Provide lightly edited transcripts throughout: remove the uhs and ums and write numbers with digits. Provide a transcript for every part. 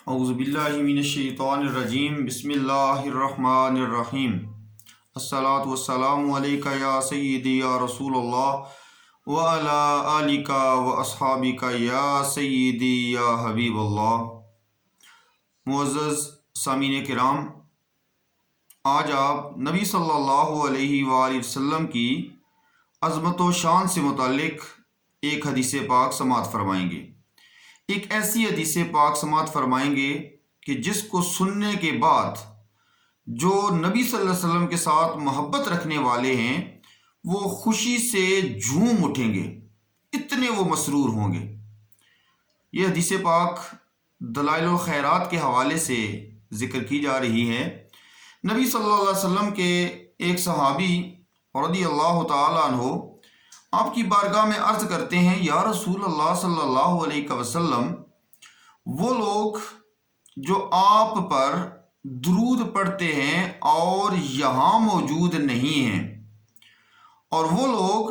اعوذ باللہ من الشیطان الرجیم بسم اللہ الرحمن الرحیم الصلاۃ والسلام علیک یا سیدی یا رسول اللہ وعلی آلک واصحابک یا سیدی یا حبیب اللہ۔ معزز سامعین کرام، آج آپ نبی صلی اللہ علیہ وآلہ وسلم کی عظمت و شان سے متعلق ایک حدیث پاک سماعت فرمائیں گے۔ ایک ایسی حدیث پاک سماعت فرمائیں گے کہ جس کو سننے کے بعد جو نبی صلی اللہ علیہ وسلم کے ساتھ محبت رکھنے والے ہیں وہ خوشی سے جھوم اٹھیں گے، اتنے وہ مسرور ہوں گے۔ یہ حدیث پاک دلائل الخیرات کے حوالے سے ذکر کی جا رہی ہے۔ نبی صلی اللہ علیہ وسلم کے ایک صحابی رضی اللہ تعالیٰ عنہ آپ کی بارگاہ میں عرض کرتے ہیں، یا رسول اللہ صلی اللہ علیہ وسلم، وہ لوگ جو آپ پر درود پڑھتے ہیں اور یہاں موجود نہیں ہیں، اور وہ لوگ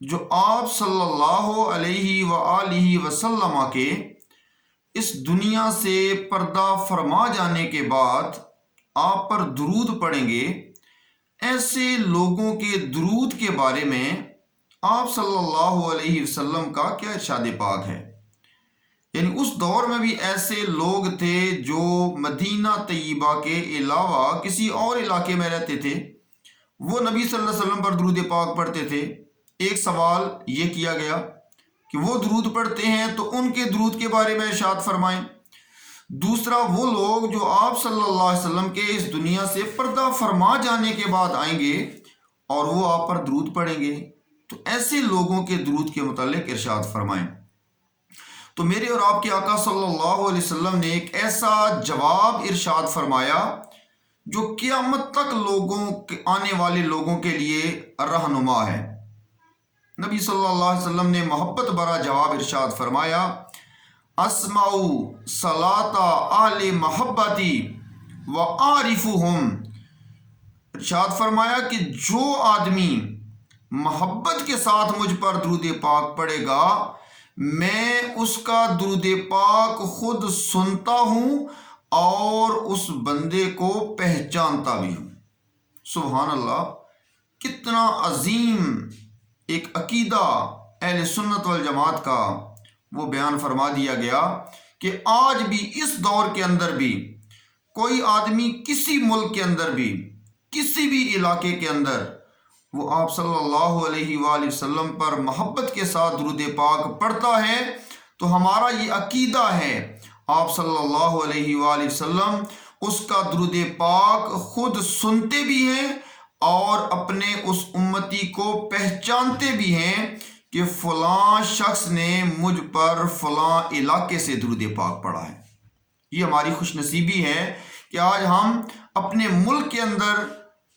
جو آپ صلی اللہ علیہ وآلہ وسلم کے اس دنیا سے پردہ فرما جانے کے بعد آپ پر درود پڑھیں گے، ایسے لوگوں کے درود کے بارے میں آپ صلی اللہ علیہ وسلم کا کیا ارشاد پاک ہے؟ یعنی اس دور میں بھی ایسے لوگ تھے جو مدینہ طیبہ کے علاوہ کسی اور علاقے میں رہتے تھے، وہ نبی صلی اللہ علیہ وسلم پر درود پاک پڑھتے تھے۔ ایک سوال یہ کیا گیا کہ وہ درود پڑھتے ہیں تو ان کے درود کے بارے میں ارشاد فرمائیں۔ دوسرا، وہ لوگ جو آپ صلی اللہ علیہ وسلم کے اس دنیا سے پردہ فرما جانے کے بعد آئیں گے اور وہ آپ پر درود پڑھیں گے، تو ایسے لوگوں کے درود کے متعلق ارشاد فرمائیں۔ تو میرے اور آپ کے آقا صلی اللہ علیہ وسلم نے ایک ایسا جواب ارشاد فرمایا جو قیامت تک آنے والے لوگوں کے لیے رہنما ہے۔ نبی صلی اللہ علیہ وسلم نے محبت بھرا جواب ارشاد فرمایا، اسمعوا صلاۃ اہل محبتی وعارفہم۔ ارشاد فرمایا کہ جو آدمی محبت کے ساتھ مجھ پر درود پاک پڑھے گا، میں اس کا درود پاک خود سنتا ہوں اور اس بندے کو پہچانتا بھی ہوں۔ سبحان اللہ، کتنا عظیم ایک عقیدہ اہل سنت والجماعت کا وہ بیان فرما دیا گیا کہ آج بھی اس دور کے اندر بھی کوئی آدمی کسی ملک کے اندر بھی کسی بھی علاقے کے اندر وہ آپ صلی اللہ علیہ وآلہ وسلم پر محبت کے ساتھ درود پاک پڑھتا ہے تو ہمارا یہ عقیدہ ہے آپ صلی اللہ علیہ وآلہ وسلم اس کا درود پاک خود سنتے بھی ہیں اور اپنے اس امتی کو پہچانتے بھی ہیں کہ فلاں شخص نے مجھ پر فلاں علاقے سے درود پاک پڑھا ہے۔ یہ ہماری خوش نصیبی ہے کہ آج ہم اپنے ملک کے اندر،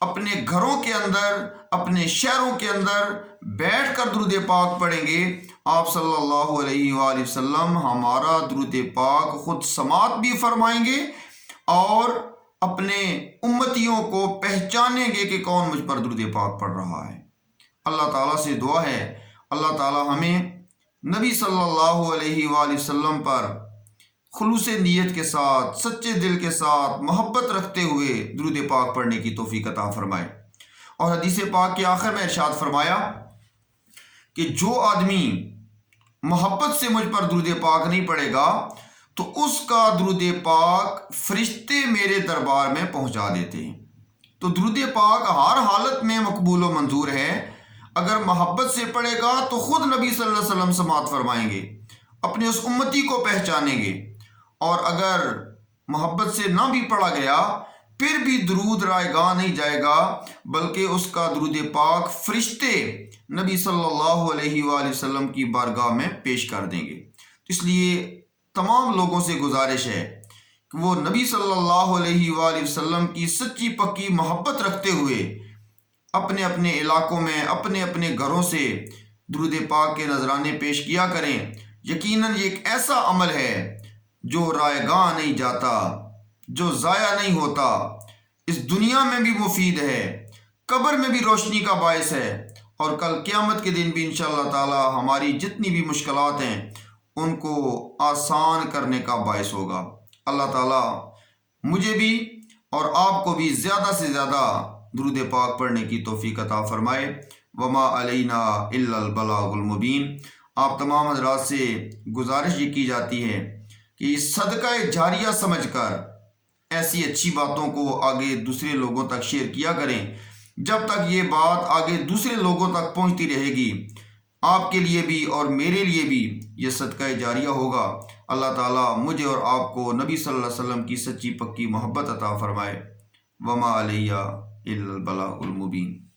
اپنے گھروں کے اندر، اپنے شہروں کے اندر بیٹھ کر درود پاک پڑھیں گے۔ آپ صلی اللہ علیہ وآلہ وسلم ہمارا درود پاک خود سماعت بھی فرمائیں گے اور اپنے امتیوں کو پہچانیں گے کہ کون مجھ پر درود پاک پڑھ رہا ہے۔ اللہ تعالیٰ سے دعا ہے اللہ تعالیٰ ہمیں نبی صلی اللہ علیہ وآلہ وسلم پر خلوص نیت کے ساتھ، سچے دل کے ساتھ، محبت رکھتے ہوئے درود پاک پڑھنے کی توفیق عطا فرمائے۔ اور حدیث پاک کے آخر میں ارشاد فرمایا کہ جو آدمی محبت سے مجھ پر درود پاک نہیں پڑھے گا تو اس کا درود پاک فرشتے میرے دربار میں پہنچا دیتے ہیں۔ تو درود پاک ہر حالت میں مقبول و منظور ہے۔ اگر محبت سے پڑھے گا تو خود نبی صلی اللہ علیہ وسلم سماعت فرمائیں گے، اپنے اس امتی کو پہچانیں گے، اور اگر محبت سے نہ بھی پڑھا گیا پھر بھی درود رائے گاہ نہیں جائے گا، بلکہ اس کا درود پاک فرشتے نبی صلی اللہ علیہ وآلہ وسلم کی بارگاہ میں پیش کر دیں گے۔ اس لیے تمام لوگوں سے گزارش ہے کہ وہ نبی صلی اللہ علیہ وآلہ وسلم کی سچی پکی محبت رکھتے ہوئے اپنے اپنے علاقوں میں، اپنے اپنے گھروں سے درود پاک کے نذرانے پیش کیا کریں۔ یقیناً یہ ایک ایسا عمل ہے جو رائے گاہ نہیں جاتا، جو ضائع نہیں ہوتا، اس دنیا میں بھی مفید ہے، قبر میں بھی روشنی کا باعث ہے، اور کل قیامت کے دن بھی انشاءاللہ تعالی ہماری جتنی بھی مشکلات ہیں ان کو آسان کرنے کا باعث ہوگا۔ اللہ تعالیٰ مجھے بھی اور آپ کو بھی زیادہ سے زیادہ درود پاک پڑھنے کی توفیق عطا فرمائے۔ وما علینا الا البلاغ المبین۔ آپ تمام حضرات سے گزارش یہ کی جاتی ہے کہ صدقہ جاریہ سمجھ کر ایسی اچھی باتوں کو آگے دوسرے لوگوں تک شیئر کیا کریں۔ جب تک یہ بات آگے دوسرے لوگوں تک پہنچتی رہے گی، آپ کے لیے بھی اور میرے لیے بھی یہ صدقہ جاریہ ہوگا۔ اللہ تعالیٰ مجھے اور آپ کو نبی صلی اللہ علیہ وسلم کی سچی پکی محبت عطا فرمائے۔ وما علیہ الا البلاغ المبین۔